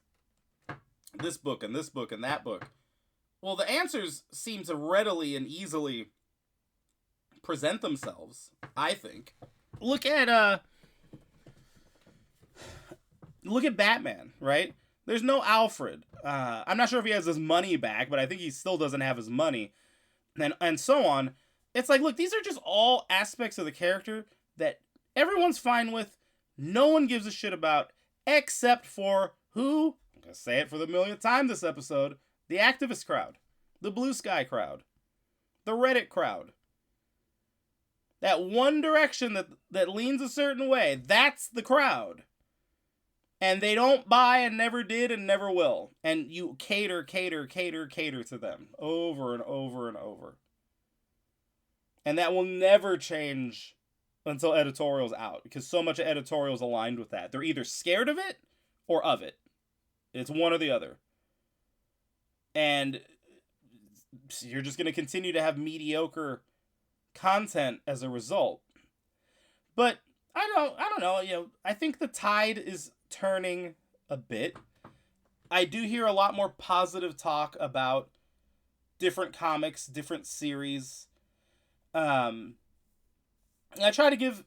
this book and this book and that book? Well, the answers seem to readily and easily present themselves, I think. Look at Batman, right? There's no Alfred. I'm not sure if he has his money back, but I think he still doesn't have his money. And so on. It's like, look, these are just all aspects of the character that everyone's fine with. No one gives a shit about, except for who? I'm going to say it for the millionth time this episode. The activist crowd. The Blue Sky crowd. The Reddit crowd. That one direction that leans a certain way. That's the crowd. And they don't buy and never did and never will. And you cater to them. Over and over and over. And that will never change until editorial's out. Because so much of editorial's aligned with that. They're either scared of it or of it. It's one or the other. And you're just going to continue to have mediocre content as a result. But I don't know. I think the tide is turning a bit. I do hear a lot more positive talk about different comics, different series. I try to give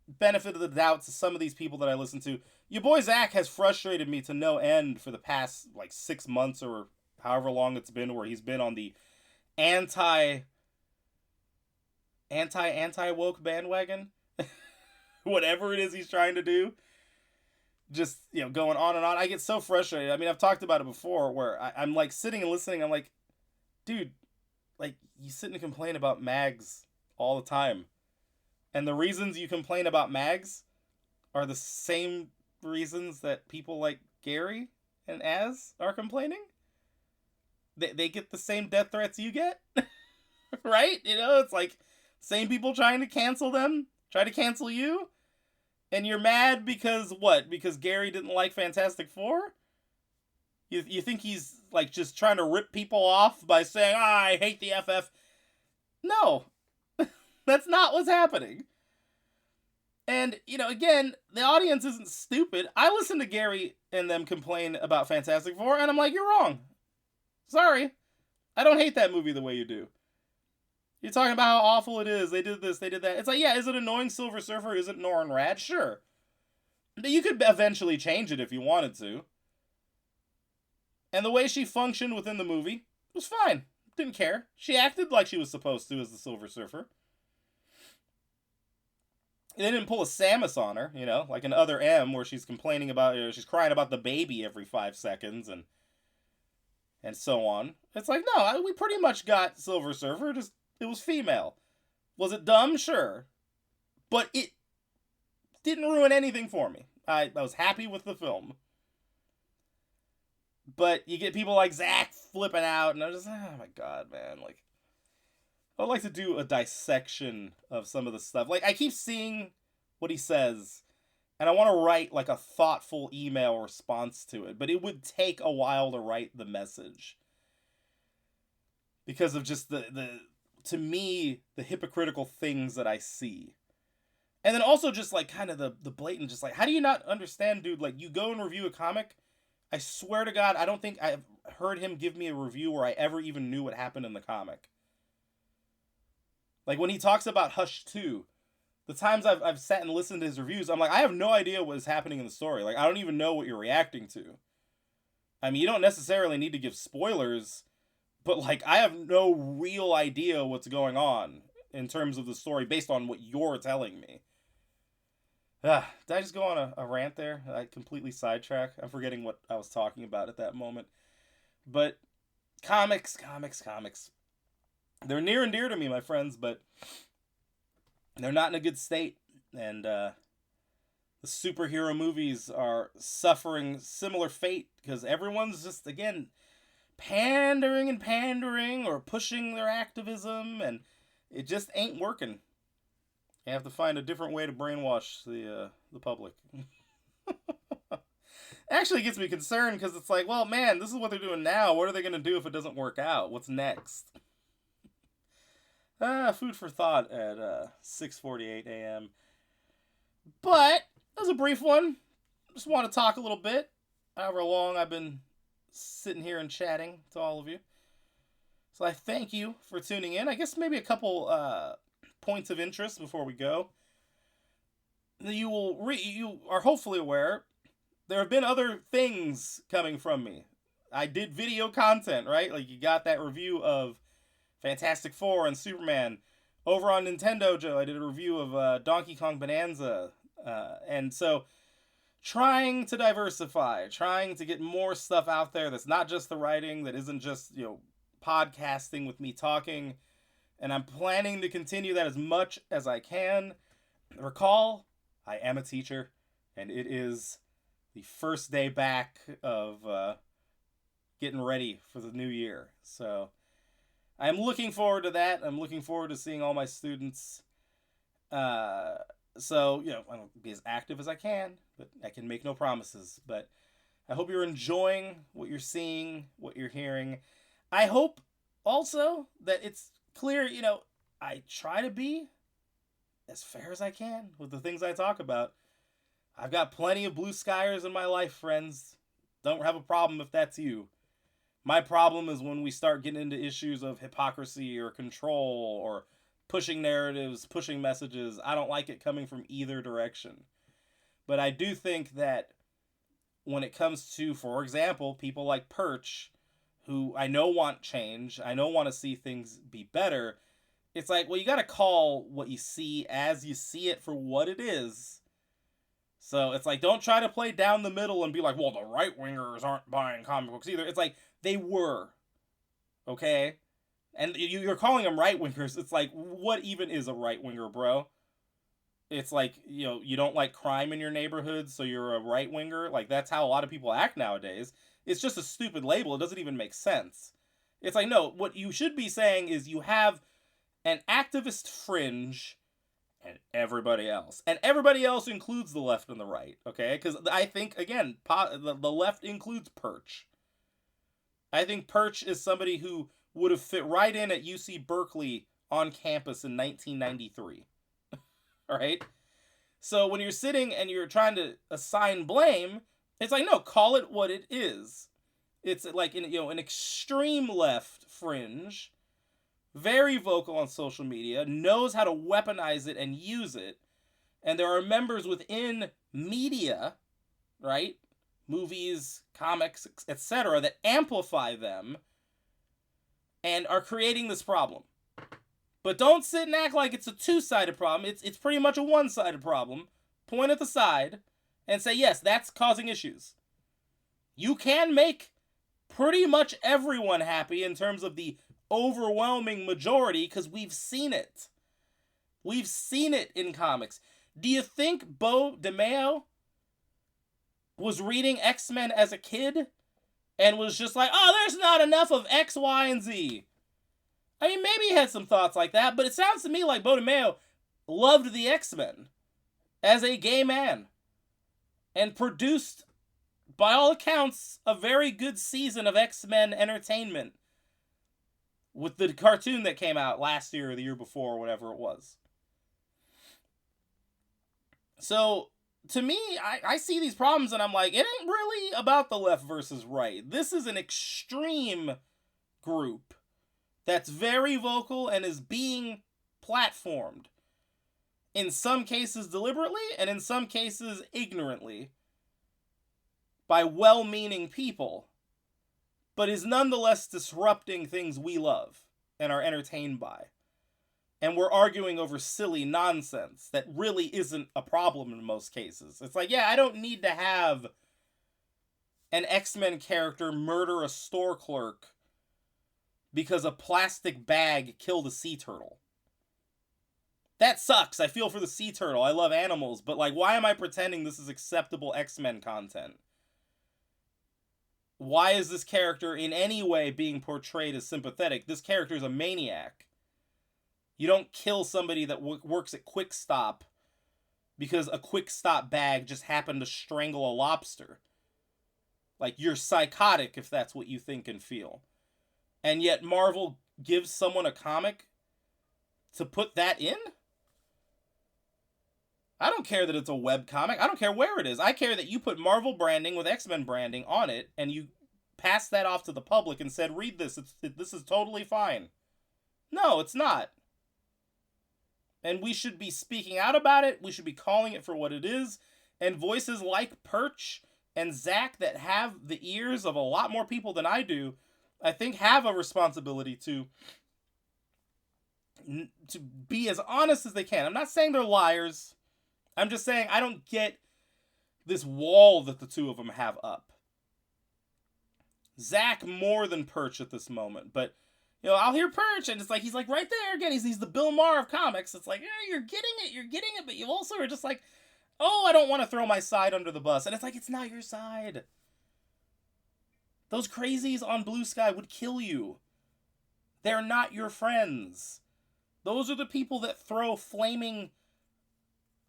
benefit of the doubt to some of these people that I listen to. Your boy Zach has frustrated me to no end for the past 6 months or however long it's been, where he's been on the anti-woke bandwagon. Whatever it is he's trying to do. Just, going on and on. I get so frustrated. I mean, I've talked about it before, where I'm sitting and listening. I'm like, dude, you sit and complain about mags all the time. And the reasons you complain about mags are the same reasons that people like Gary and Az are complaining. They get the same death threats you get. Right? It's same people trying to cancel them, try to cancel you. And you're mad because what? Because Gary didn't like Fantastic Four? You think he's just trying to rip people off by saying, I hate the FF? No. That's not what's happening. And, again, the audience isn't stupid. I listen to Gary and them complain about Fantastic Four, and I'm like, you're wrong. Sorry. I don't hate that movie the way you do. You're talking about how awful it is. They did this, they did that. It's yeah, is it annoying Silver Surfer? Isn't Norrin rad? Sure. But you could eventually change it if you wanted to. And the way she functioned within the movie was fine. Didn't care. She acted like she was supposed to as the Silver Surfer. They didn't pull a Samus on her, like in Other M, where she's complaining about, she's crying about the baby every 5 seconds and so on. It's no, we pretty much got Silver Surfer, just it was female. Was it dumb? Sure. But it didn't ruin anything for me. I was happy with the film. But you get people like Zach flipping out, and I'm just, oh my god, man. Like, I would like to do a dissection of some of the stuff. Like, I keep seeing what he says, and I want to write, like, a thoughtful email response to it. But it would take a while to write the message. Because of just to me, the hypocritical things that I see. And then also just, like, kind of the blatant, just like, how do you not understand, dude? Like, you go and review a comic, I swear to God, I don't think I've heard him give me a review where I ever even knew what happened in the comic. Like, when he talks about Hush 2, the times I've sat and listened to his reviews, I'm like, I have no idea what is happening in the story. Like, I don't even know what you're reacting to. I mean, you don't necessarily need to give spoilers, but, like, I have no real idea what's going on in terms of the story based on what you're telling me. Did I just go on a rant there? I completely sidetrack. I'm forgetting what I was talking about at that moment. But comics. They're near and dear to me, my friends, but they're not in a good state. And the superhero movies are suffering similar fate because everyone's just, again, pandering or pushing their activism, and it just ain't working. You have to find a different way to brainwash the public. Actually gets me concerned because it's like, well, man, this is what they're doing now. What are they going to do if it doesn't work out? What's next? Food for thought at 6:48 a.m. But that was a brief one. Just want to talk a little bit. However long I've been sitting here and chatting to all of you. So I thank you for tuning in. I guess maybe a couple points of interest before we go. You are hopefully aware there have been other things coming from me. I did video content, right? Like, you got that review of Fantastic Four and Superman. Over on Nintendo Joe, I did a review of Donkey Kong Bonanza. And so, trying to diversify, trying to get more stuff out there that's not just the writing, that isn't just, podcasting with me talking. And I'm planning to continue that as much as I can. Recall, I am a teacher, and it is the first day back of getting ready for the new year. So I'm looking forward to that. I'm looking forward to seeing all my students. So, I'll be as active as I can, but I can make no promises. But I hope you're enjoying what you're seeing, what you're hearing. I hope also that it's clear, I try to be as fair as I can with the things I talk about. I've got plenty of blue skiers in my life, friends. Don't have a problem if that's you. My problem is when we start getting into issues of hypocrisy or control or pushing narratives, pushing messages. I don't like it coming from either direction. But I do think that when it comes to, for example, people like Perch, who I know want change, I know want to see things be better, it's like, well, you got to call what you see as you see it for what it is. So it's like, don't try to play down the middle and be like, well, the right-wingers aren't buying comic books either. It's like, they were. Okay? And you're calling them right-wingers. It's like, what even is a right-winger, bro? It's like, you don't like crime in your neighborhood, so you're a right-winger? Like, that's how a lot of people act nowadays. It's just a stupid label. It doesn't even make sense. It's like, no, what you should be saying is you have an activist fringe and everybody else. And everybody else includes the left and the right, okay? Because I think, again, the left includes Perch. I think Perch is somebody who would have fit right in at UC Berkeley on campus in 1993. All right? So when you're sitting and you're trying to assign blame, it's like, no, call it what it is. It's like an extreme left fringe, very vocal on social media, knows how to weaponize it and use it. And there are members within media, right? Movies, comics, etc., that amplify them and are creating this problem. But don't sit and act like it's a two-sided problem. It's pretty much a one-sided problem. Point at the side and say, yes, that's causing issues. You can make pretty much everyone happy in terms of the overwhelming majority because we've seen it. We've seen it in comics. Do you think Beau DeMayo was reading X-Men as a kid and was just like, oh, there's not enough of X, Y, and Z? I mean, maybe he had some thoughts like that, but it sounds to me like Beau DeMayo loved the X-Men as a gay man and produced, by all accounts, a very good season of X-Men entertainment with the cartoon that came out last year or the year before, or whatever it was. So, to me, I see these problems and I'm like, it ain't really about the left versus right. This is an extreme group that's very vocal and is being platformed. In some cases deliberately, and in some cases ignorantly, by well-meaning people, but is nonetheless disrupting things we love and are entertained by. And we're arguing over silly nonsense that really isn't a problem in most cases. It's like, yeah, I don't need to have an X-Men character murder a store clerk because a plastic bag killed a sea turtle. That sucks. I feel for the sea turtle. I love animals, but like, why am I pretending this is acceptable X-Men content? Why is this character in any way being portrayed as sympathetic? This character is a maniac. You don't kill somebody that works at Quick Stop because a Quick Stop bag just happened to strangle a lobster. Like, you're psychotic if that's what you think and feel. And yet Marvel gives someone a comic to put that in? I don't care that it's a web comic. I don't care where it is. I care that you put Marvel branding with X-Men branding on it and you pass that off to the public and said, read this. This is totally fine. No, it's not. And we should be speaking out about it. We should be calling it for what it is. And voices like Perch and Zach that have the ears of a lot more people than I do, I think have a responsibility to be as honest as they can. I'm not saying they're liars. I'm just saying I don't get this wall that the two of them have up. Zach more than Perch at this moment, but you know, I'll hear Perch and it's like he's like right there again. He's the Bill Maher of comics. It's like, yeah, you're getting it, but you also are just like, oh, I don't want to throw my side under the bus, and it's like it's not your side. Those crazies on Blue Sky would kill you. They're not your friends. Those are the people that throw flaming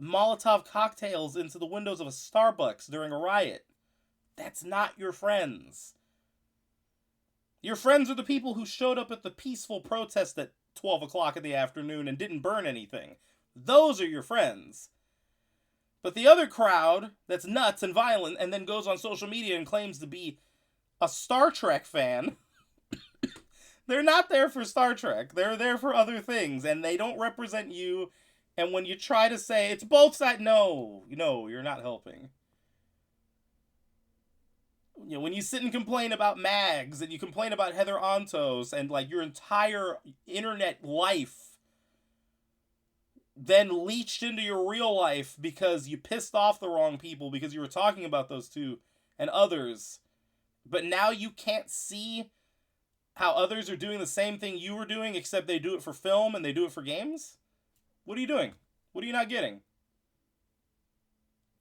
Molotov cocktails into the windows of a Starbucks during a riot. That's not your friends. Your friends are the people who showed up at the peaceful protest at 12 o'clock in the afternoon and didn't burn anything. Those are your friends. But the other crowd that's nuts and violent and then goes on social media and claims to be a Star Trek fan, they're not there for Star Trek. They're there for other things, and they don't represent you. And when you try to say, it's both sides, no, you're not helping. You know, when you sit and complain about Mags, and you complain about Heather Antos, and like your entire internet life then leached into your real life because you pissed off the wrong people because you were talking about those two and others, but now you can't see how others are doing the same thing you were doing, except they do it for film and they do it for games? What are you doing? What are you not getting?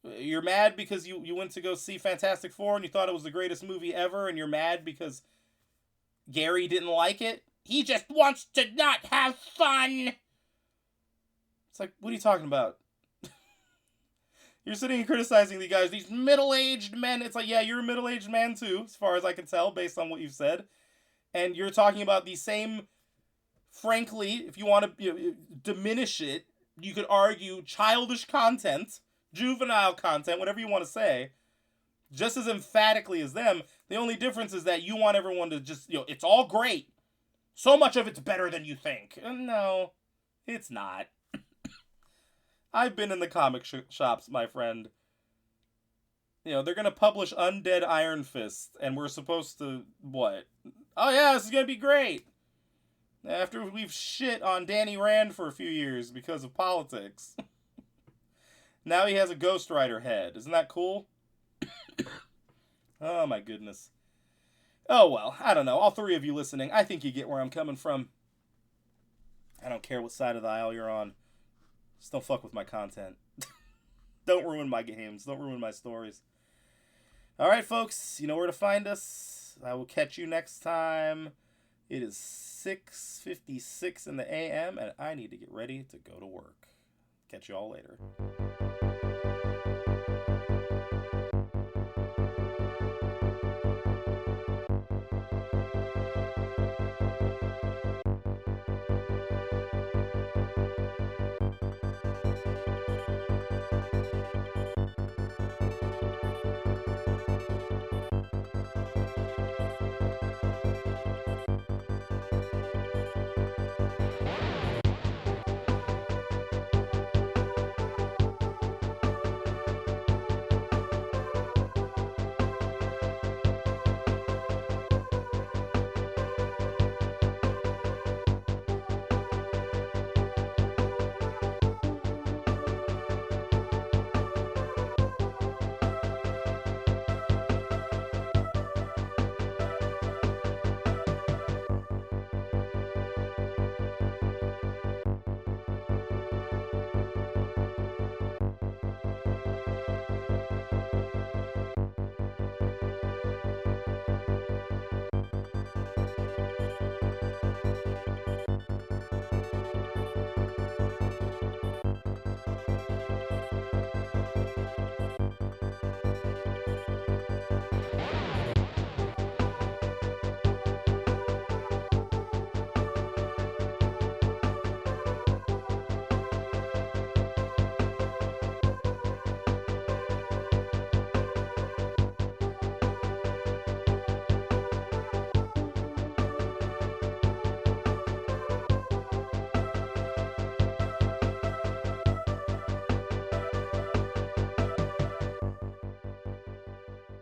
You're mad because you went to go see Fantastic Four and you thought it was the greatest movie ever, and you're mad because Gary didn't like it? He just wants to not have fun! It's like, what are you talking about? You're sitting and criticizing the guys, these middle-aged men. It's like, yeah, you're a middle-aged man too, as far as I can tell, based on what you've said. And you're talking about the same, frankly, if you want to diminish it, you could argue childish content, juvenile content, whatever you want to say, just as emphatically as them. The only difference is that you want everyone to just, it's all great. So much of it's better than you think. No, it's not. I've been in the comic shops, my friend. They're going to publish Undead Iron Fist, and we're supposed to, what? Oh yeah, this is going to be great. After we've shit on Danny Rand for a few years because of politics. Now he has a Ghost Rider head. Isn't that cool? Oh my goodness. Oh well, I don't know. All three of you listening, I think you get where I'm coming from. I don't care what side of the aisle you're on. Just don't fuck with my content. Don't ruin my games. Don't ruin my stories. All right, folks. You know where to find us. I will catch you next time. It is 6:56 in the a.m. and I need to get ready to go to work. Catch you all later.